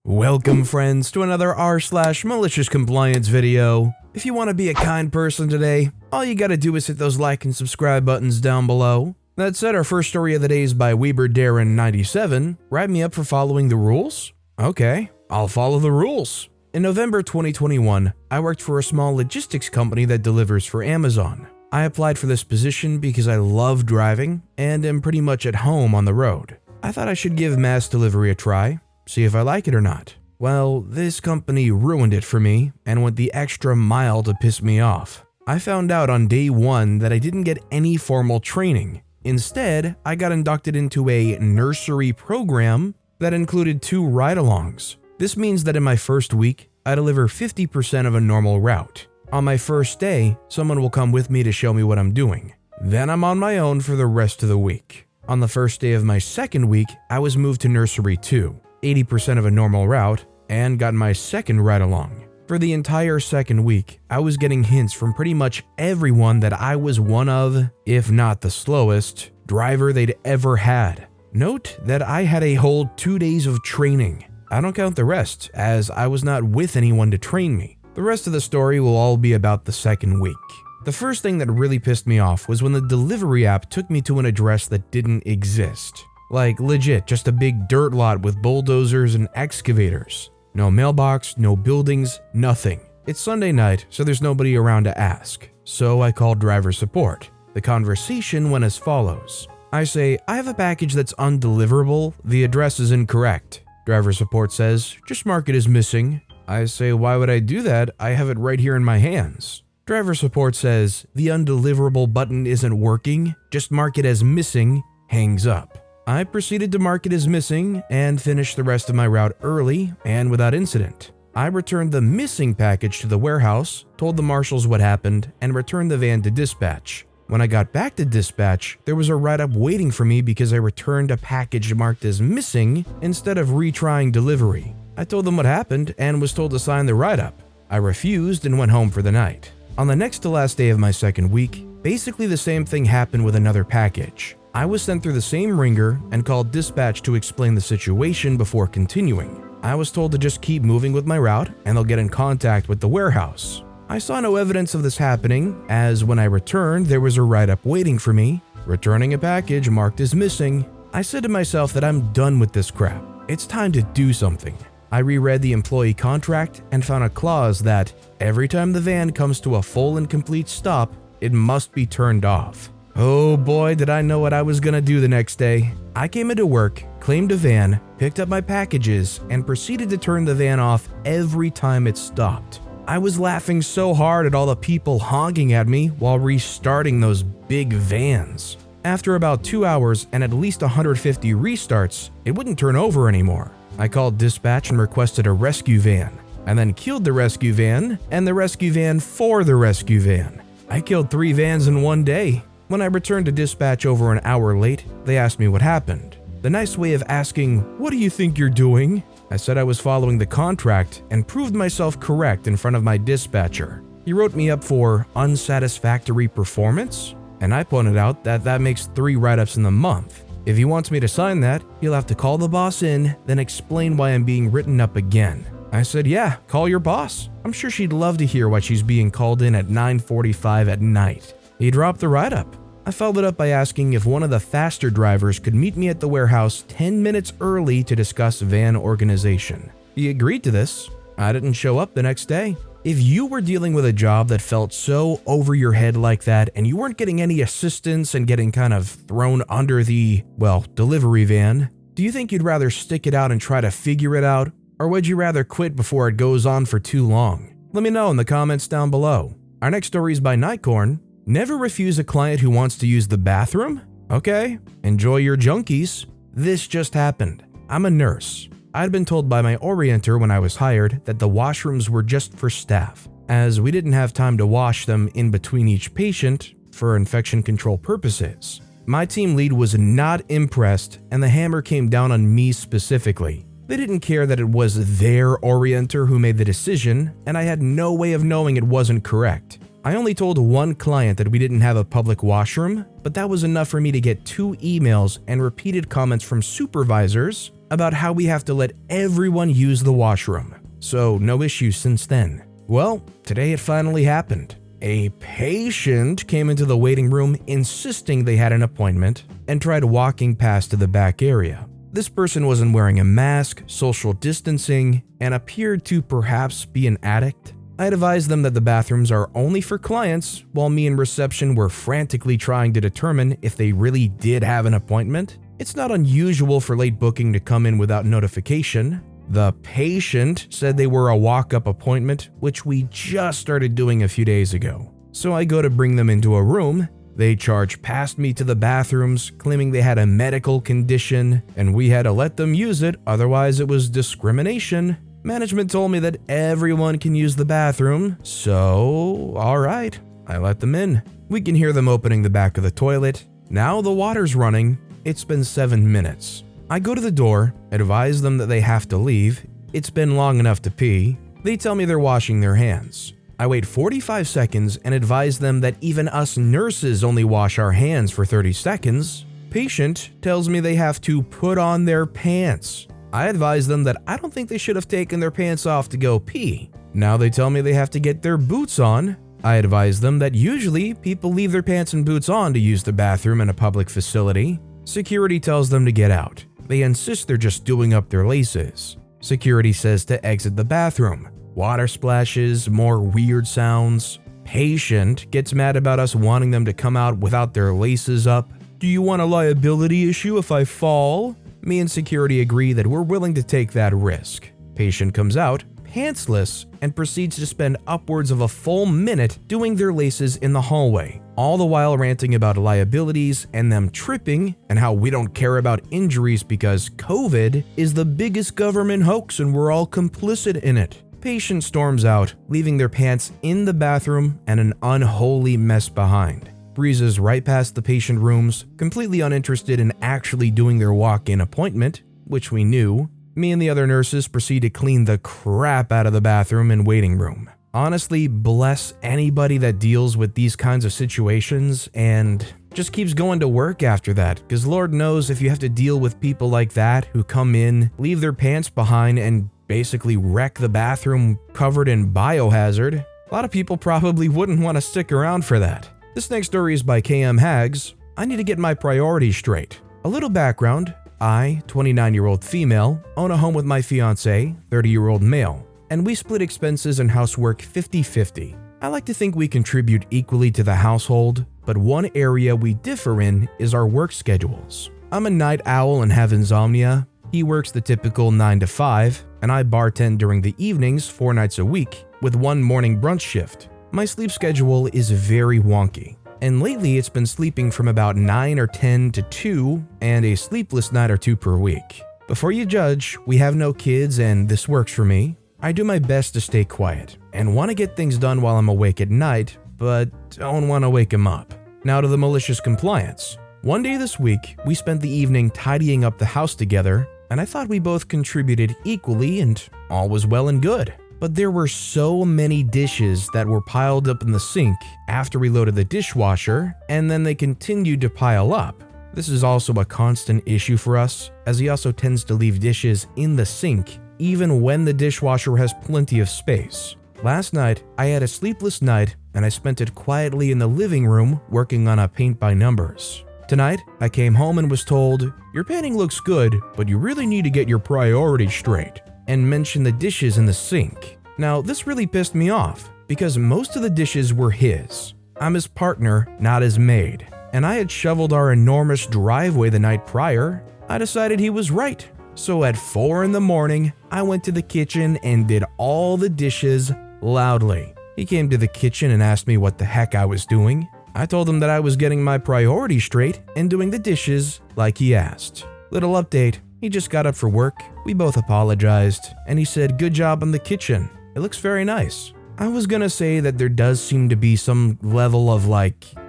Welcome friends to another r/MaliciousCompliance video. If you want to be a kind person today, all you gotta do is hit those like and subscribe buttons down below. That said, our first story of the day is by Weber Darren 97. Write me up for following the rules? Okay, I'll follow the rules. In November 2021, I worked for a small logistics company that delivers for Amazon. I applied for this position because I love driving and am pretty much at home on the road. I thought I should give mass delivery a try, see if I like it or not. Well, this company ruined it for me and went the extra mile to piss me off. I found out on day one that I didn't get any formal training. Instead, I got inducted into a nursery program that included 2 ride-alongs. This means that in my first week, I deliver 50% of a normal route. On my first day, someone will come with me to show me what I'm doing. Then I'm on my own for the rest of the week. On the first day of my second week, I was moved to nursery 2, 80% of a normal route, and got my second ride-along. For the entire second week, I was getting hints from pretty much everyone that I was one of, if not the slowest, driver they'd ever had. Note that I had a whole 2 days of training. I don't count the rest, as I was not with anyone to train me. The rest of the story will all be about the second week. The first thing that really pissed me off was when the delivery app took me to an address that didn't exist. Like legit, just a big dirt lot with bulldozers and excavators. No mailbox, no buildings, nothing. It's Sunday night, so there's nobody around to ask. So I called driver support. The conversation went as follows. I say, I have a package that's undeliverable, the address is incorrect. Driver support says, just mark it as missing. I say, why would I do that? I have it right here in my hands. Driver support says, the undeliverable button isn't working, just mark it as missing, hangs up. I proceeded to mark it as missing and finish the rest of my route early and without incident. I returned the missing package to the warehouse, told the marshals what happened, and returned the van to dispatch. When I got back to dispatch, there was a write-up waiting for me because I returned a package marked as missing instead of retrying delivery. I told them what happened and was told to sign the write-up. I refused and went home for the night. On the next to last day of my second week, basically the same thing happened with another package. I was sent through the same ringer and called dispatch to explain the situation before continuing. I was told to just keep moving with my route and they'll get in contact with the warehouse. I saw no evidence of this happening, as when I returned, there was a write-up waiting for me, returning a package marked as missing. I said to myself that I'm done with this crap. It's time to do something. I reread the employee contract and found a clause that every time the van comes to a full and complete stop, it must be turned off. Oh boy, did I know what I was gonna do the next day. I came into work, claimed a van, picked up my packages, and proceeded to turn the van off every time it stopped. I was laughing so hard at all the people honking at me while restarting those big vans. After about 2 hours and at least 150 restarts, it wouldn't turn over anymore. I called dispatch and requested a rescue van, and then killed the rescue van and the rescue van for the rescue van. I killed 3 vans in one day. When I returned to dispatch over an hour late, they asked me what happened. The nice way of asking, what do you think you're doing? I said I was following the contract and proved myself correct in front of my dispatcher. He wrote me up for unsatisfactory performance, and I pointed out that that makes 3 write-ups in the month. If he wants me to sign that, he'll have to call the boss in, then explain why I'm being written up again. I said, yeah, call your boss. I'm sure she'd love to hear why she's being called in at 9:45 at night. He dropped the write-up. I followed up by asking if one of the faster drivers could meet me at the warehouse 10 minutes early to discuss van organization. He agreed to this. I didn't show up the next day. If you were dealing with a job that felt so over your head like that and you weren't getting any assistance and getting kind of thrown under the, well, delivery van, do you think you'd rather stick it out and try to figure it out? Or would you rather quit before it goes on for too long? Let me know in the comments down below. Our next story is by Nightcorn. Never refuse a client who wants to use the bathroom? Okay, enjoy your junkies. This just happened. I'm a nurse. I'd been told by my orienter when I was hired that the washrooms were just for staff, as we didn't have time to wash them in between each patient for infection control purposes. My team lead was not impressed and the hammer came down on me specifically. They didn't care that it was their orienter who made the decision, and I had no way of knowing it wasn't correct. I only told one client that we didn't have a public washroom, but that was enough for me to get 2 emails and repeated comments from supervisors about how we have to let everyone use the washroom. So no issues since then. Well, today it finally happened. A patient came into the waiting room insisting they had an appointment and tried walking past to the back area. This person wasn't wearing a mask, social distancing, and appeared to perhaps be an addict. I advised them that the bathrooms are only for clients, while me and reception were frantically trying to determine if they really did have an appointment. It's not unusual for late booking to come in without notification. The patient said they were a walk-up appointment, which we just started doing a few days ago. So I go to bring them into a room. They charge past me to the bathrooms, claiming they had a medical condition, and we had to let them use it, otherwise it was discrimination. Management told me that everyone can use the bathroom, so alright, I let them in. We can hear them opening the back of the toilet. Now the water's running. It's been 7 minutes. I go to the door, advise them that they have to leave. It's been long enough to pee. They tell me they're washing their hands. I wait 45 seconds and advise them that even us nurses only wash our hands for 30 seconds. Patient tells me they have to put on their pants. I advise them that I don't think they should have taken their pants off to go pee. Now they tell me they have to get their boots on. I advise them that usually people leave their pants and boots on to use the bathroom in a public facility. Security tells them to get out. They insist they're just doing up their laces. Security says to exit the bathroom. Water splashes, more weird sounds. Patient gets mad about us wanting them to come out without their laces up. Do you want a liability issue if I fall? Me and security agree that we're willing to take that risk. Patient comes out, pantsless, and proceeds to spend upwards of a full minute doing their laces in the hallway, all the while ranting about liabilities and them tripping and how we don't care about injuries because COVID is the biggest government hoax and we're all complicit in it. Patient storms out, leaving their pants in the bathroom and an unholy mess behind. Breezes right past the patient rooms, completely uninterested in actually doing their walk-in appointment, which we knew. Me and the other nurses proceed to clean the crap out of the bathroom and waiting room. Honestly, bless anybody that deals with these kinds of situations and just keeps going to work after that, because Lord knows if you have to deal with people like that who come in, leave their pants behind, and basically wreck the bathroom covered in biohazard, a lot of people probably wouldn't want to stick around for that. This next story is by KM Hags. I need to get my priorities straight. A little background. I, 29-year-old female, own a home with my fiance, 30-year-old male, and we split expenses and housework 50-50. I like to think we contribute equally to the household, but one area we differ in is our work schedules. I'm a night owl and have insomnia. He works the typical 9 to 5, and I bartend during the evenings 4 nights a week, with one morning brunch shift. My sleep schedule is very wonky, and lately it's been sleeping from about 9 or 10 to 2 and a sleepless night or 2 per week. Before you judge, we have no kids and this works for me. I do my best to stay quiet and want to get things done while I'm awake at night, but don't want to wake him up. Now to the malicious compliance. One day this week, we spent the evening tidying up the house together, and I thought we both contributed equally and all was well and good. But there were so many dishes that were piled up in the sink after we loaded the dishwasher, and then they continued to pile up. This is also a constant issue for us, as he also tends to leave dishes in the sink even when the dishwasher has plenty of space. Last night, I had a sleepless night and I spent it quietly in the living room working on a paint by numbers. Tonight, I came home and was told, "Your painting looks good, but you really need to get your priorities straight," and mentioned the dishes in the sink. Now, this really pissed me off because most of the dishes were his. I'm his partner, not his maid, and I had shoveled our enormous driveway the night prior. I decided he was right. So at 4 in the morning, I went to the kitchen and did all the dishes loudly. He came to the kitchen and asked me what the heck I was doing. I told him that I was getting my priorities straight and doing the dishes like he asked. Little update, he just got up for work. We both apologized, and he said, "Good job in the kitchen. It looks very nice." I was gonna say that there does seem to be some level of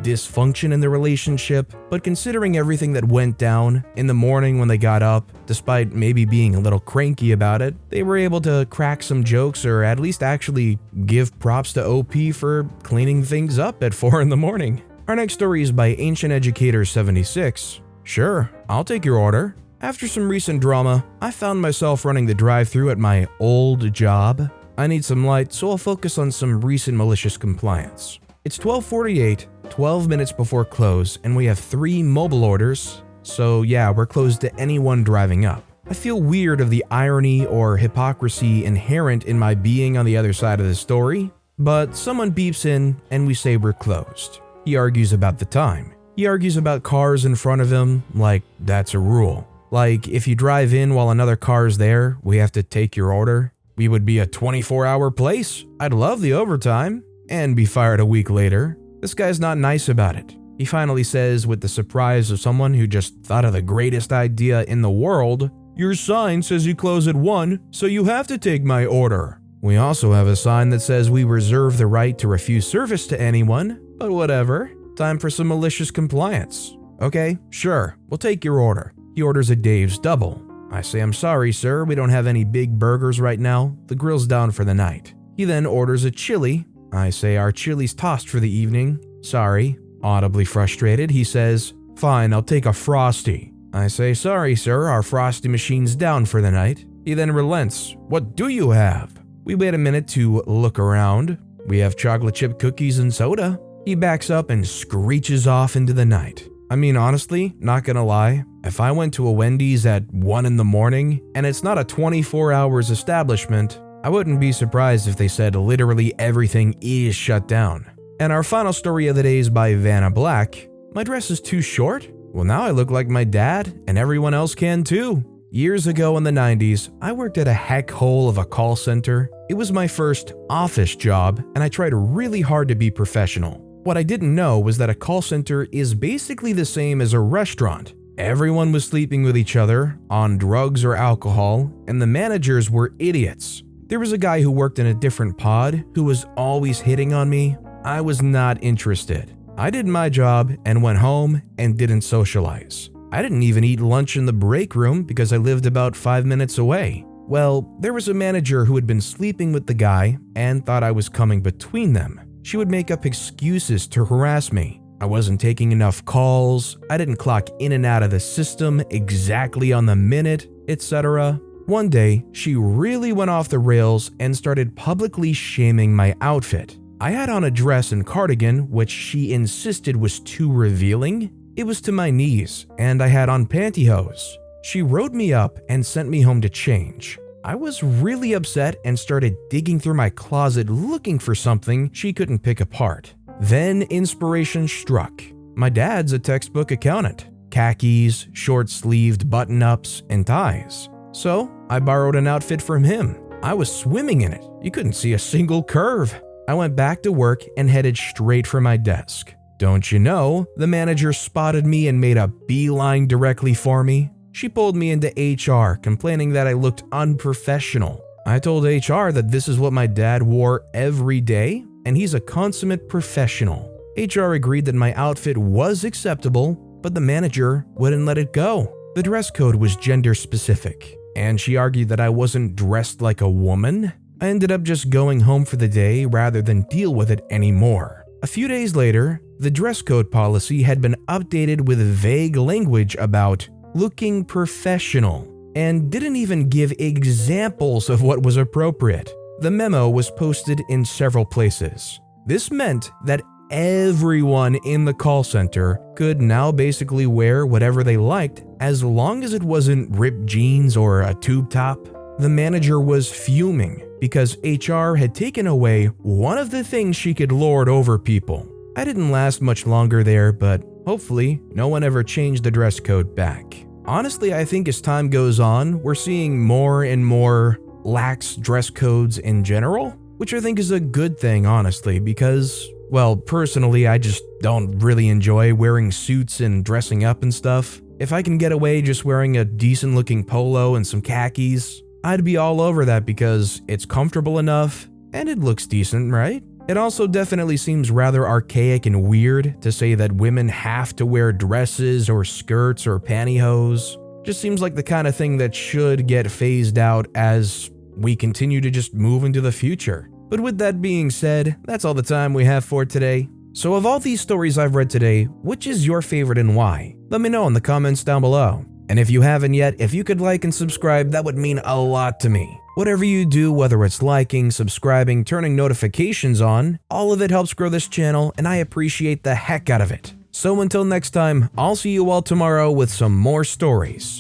dysfunction in the relationship, but considering everything that went down in the morning when they got up, despite maybe being a little cranky about it, they were able to crack some jokes or at least actually give props to OP for cleaning things up at 4 in the morning. Our next story is by Ancient Educator 76. "Sure, I'll take your order. After some recent drama, I found myself running the drive-thru at my old job. I need some light, so I'll focus on some recent malicious compliance. It's 12:48, 12 minutes before close, and we have 3 mobile orders, so yeah, we're closed to anyone driving up. I feel weird of the irony or hypocrisy inherent in my being on the other side of the story, but someone beeps in and we say we're closed. He argues about the time. He argues about cars in front of him, like that's a rule. Like, if you drive in while another car's there, we have to take your order. We would be a 24-hour place. I'd love the overtime. And be fired a week later. This guy's not nice about it. He finally says, with the surprise of someone who just thought of the greatest idea in the world, "Your sign says you close at 1, so you have to take my order." We also have a sign that says we reserve the right to refuse service to anyone, but whatever. Time for some malicious compliance. Okay, sure, we'll take your order. He orders a Dave's double. I say, "I'm sorry, sir, we don't have any big burgers right now. The grill's down for the night." He then orders a chili. I say, "Our chili's tossed for the evening. Sorry." Audibly frustrated, he says, "Fine, I'll take a Frosty." I say, "Sorry, sir, our Frosty machine's down for the night." He then relents. "What do you have?" We wait a minute to look around. We have chocolate chip cookies and soda. He backs up and screeches off into the night. I mean, honestly, not gonna lie, if I went to a Wendy's at 1 in the morning and it's not a 24 hours establishment, I wouldn't be surprised if they said literally everything is shut down. And our final story of the day is by Vanna Black. My dress is too short? Well, now I look like my dad, and everyone else can too. Years ago in the 90s, I worked at a heck hole of a call center. It was my first office job, and I tried really hard to be professional. What I didn't know was that a call center is basically the same as a restaurant. Everyone was sleeping with each other, on drugs or alcohol, and the managers were idiots. There was a guy who worked in a different pod who was always hitting on me. I was not interested. I did my job and went home and didn't socialize. I didn't even eat lunch in the break room because I lived about 5 minutes away. Well, there was a manager who had been sleeping with the guy and thought I was coming between them. She would make up excuses to harass me. I wasn't taking enough calls, I didn't clock in and out of the system exactly on the minute, etc. One day, she really went off the rails and started publicly shaming my outfit. I had on a dress and cardigan, which she insisted was too revealing. It was to my knees, and I had on pantyhose. She wrote me up and sent me home to change. I was really upset and started digging through my closet looking for something she couldn't pick apart. Then inspiration struck. My dad's a textbook accountant. Khakis, short-sleeved button-ups, and ties. So I borrowed an outfit from him. I was swimming in it. You couldn't see a single curve. I went back to work and headed straight for my desk. Don't you know, the manager spotted me and made a beeline directly for me. She pulled me into HR, complaining that I looked unprofessional. I told HR that this is what my dad wore every day, and he's a consummate professional. HR agreed that my outfit was acceptable, but the manager wouldn't let it go. The dress code was gender specific, and she argued that I wasn't dressed like a woman. I ended up just going home for the day rather than deal with it anymore. A few days later, the dress code policy had been updated with vague language about looking professional, and didn't even give examples of what was appropriate. The memo was posted in several places. This meant that everyone in the call center could now basically wear whatever they liked as long as it wasn't ripped jeans or a tube top. The manager was fuming because HR had taken away one of the things she could lord over people. I didn't last much longer there, but hopefully no one ever changed the dress code back. Honestly, I think as time goes on, we're seeing more and more lax dress codes in general, which I think is a good thing, honestly, because, well, personally, I just don't really enjoy wearing suits and dressing up and stuff. If I can get away just wearing a decent looking polo and some khakis, I'd be all over that because it's comfortable enough and it looks decent, right? It also definitely seems rather archaic and weird to say that women have to wear dresses or skirts or pantyhose. Just seems like the kind of thing that should get phased out as we continue to just move into the future. But with that being said, that's all the time we have for today. So of all these stories I've read today, which is your favorite and why? Let me know in the comments down below. And if you haven't yet, if you could like and subscribe, that would mean a lot to me. Whatever you do, whether it's liking, subscribing, turning notifications on, all of it helps grow this channel, and I appreciate the heck out of it. So until next time, I'll see you all tomorrow with some more stories.